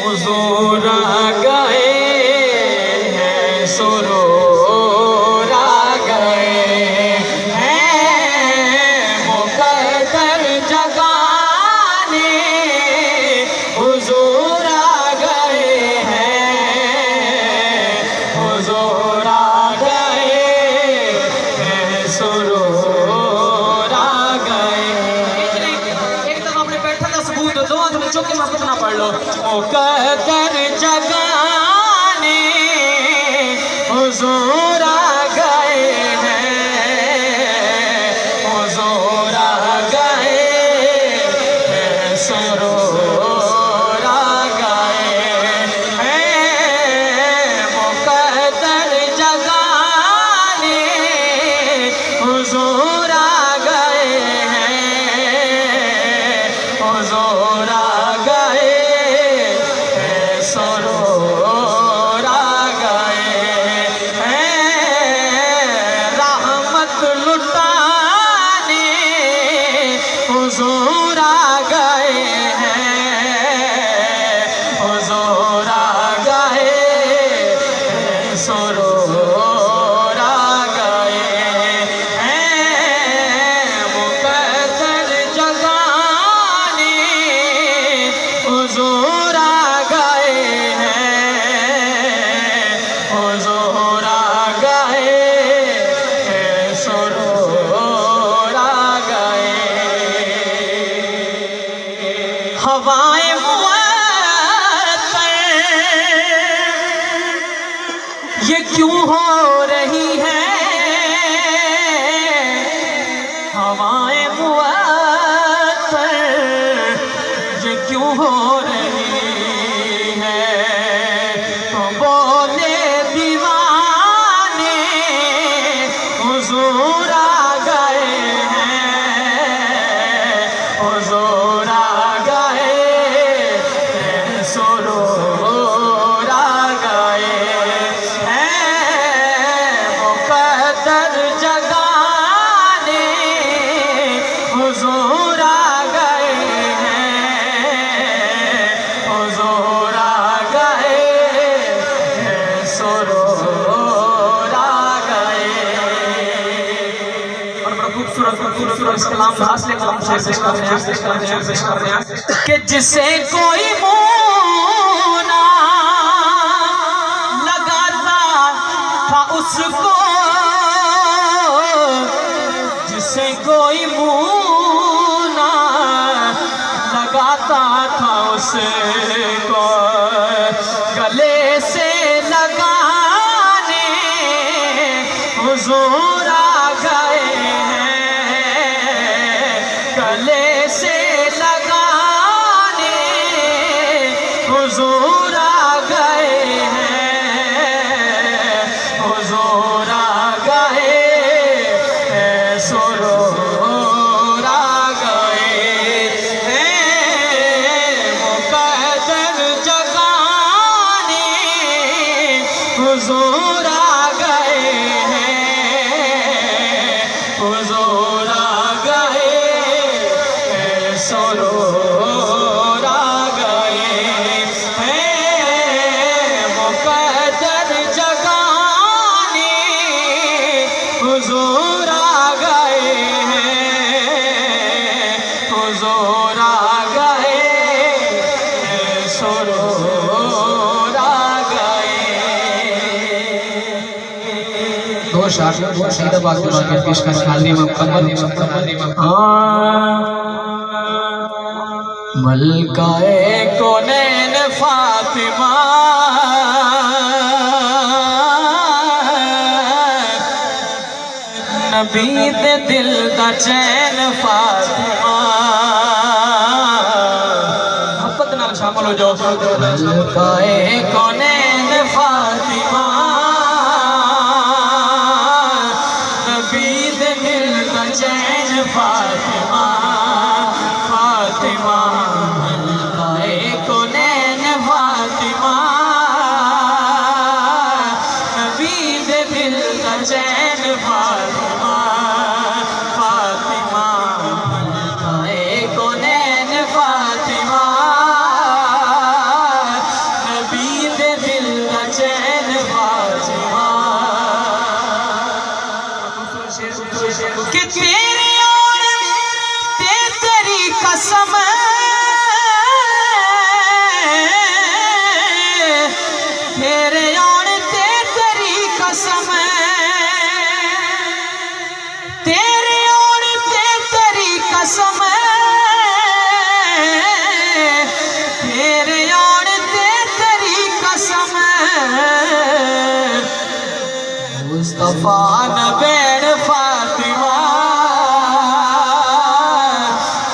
हुजूर आ गए हैं, सुरूर आ गए हैं, मुकद्दर जगाने हुजूर आ गए हैं, हुजूर आ गए हैं, सुरूर आ गए। एक दफा अपने बैठा का सबूत दो हाथ में चौके में पढ़ना पढ़ लो। मुकद्दर जगाने हुजूर आ गए हैं, हुजूर आ गए हैं, सुरूर आ गए हैं, मुकद्दर जगाने हुजूर आ गए हैं, हुजूर आ गए हैं, सुरूर आ गए हैं, रहमत लुटाने हुजूर आ गए हैं, हुजूर आ गए हैं, सुरूर आ गए हैं, मुकद्दर जगाने हुजूर आ गए हैं, हुजूर आ गए हैं, सुरूर आ गए। हवाएं ये क्यों हो रही है, हवाएं मुअत्तर ये क्यों हो रही है, तो बोले दीवाने हुजूर आ गए हैं, हुजूर आ गए हैं, सुरूर आ गए हैं, मुकद्दर जगाने हुजूर आ गए हैं, हुजूर आ गए हैं, सुरूर आ गए। और बड़ा खूबसूरत कलाम हासिल कलाम पेश कर रहे हैं कि जिसे कोई मुँह ना लगाता था उसको, जिसे कोई मुँह ना लगाता था उसको, गले से लगाने हुजूर आ गए हैं, गले से लगाने हुजूर आ गए हैं, हुजूर आ गए हैं, सुरूर आ गए हैं, मुकद्दर जगाने हुजूर आ गए हैं, हुजूर आ गए हैं, सुरूर आ गए हैं, मुकद्दर जगाने हुजूर आ गए हैं, हुजूर आ गए हैं, सुरूर आ गए। दो शार सीधा बात के पेश कर हाजिरी में मुकम्मल। मलकाए कौनैन फातिमा नबी दे दिल दा चैन फातिमा, मोहब्बत नाल शामिल हो जाओ। मलकाए कौनैन फातिमा नबी दे दिल दा चैन फातिमा, फातिमा मलकाए कौनैन फातिमा नबी दे दिल दा चैन फातिमा, फातिमा मलकाए कौनैन फातिमा मुस्तफा नबैन फातिमा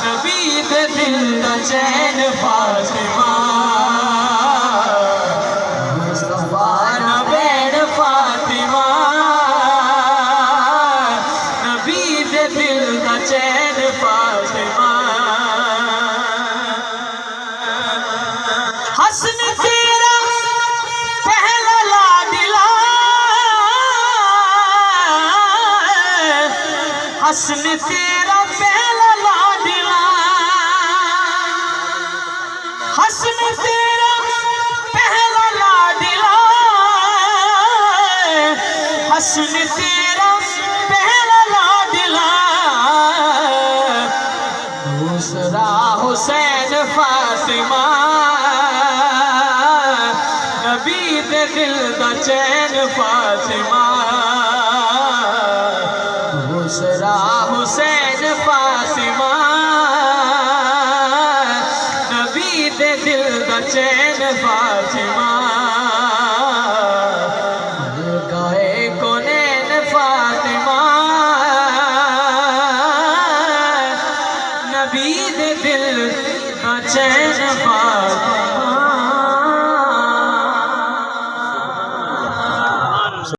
नबी दे दिल दा चैन फातिमा मुस्तफा नबैन फातिमा नबी दे दिल दा चैन फातिमा हसन तेरा पहला लाडला हसन तेरा पहला लाडला हसन तेरा पहला लाडला हसन तेरा पहला लाडला दूसरा हुसैन फातिमा नबी दे दिल दा चैन फातिमा दूसरा हुसैन फातिमा नबी दे दिल दा चैन फातिमा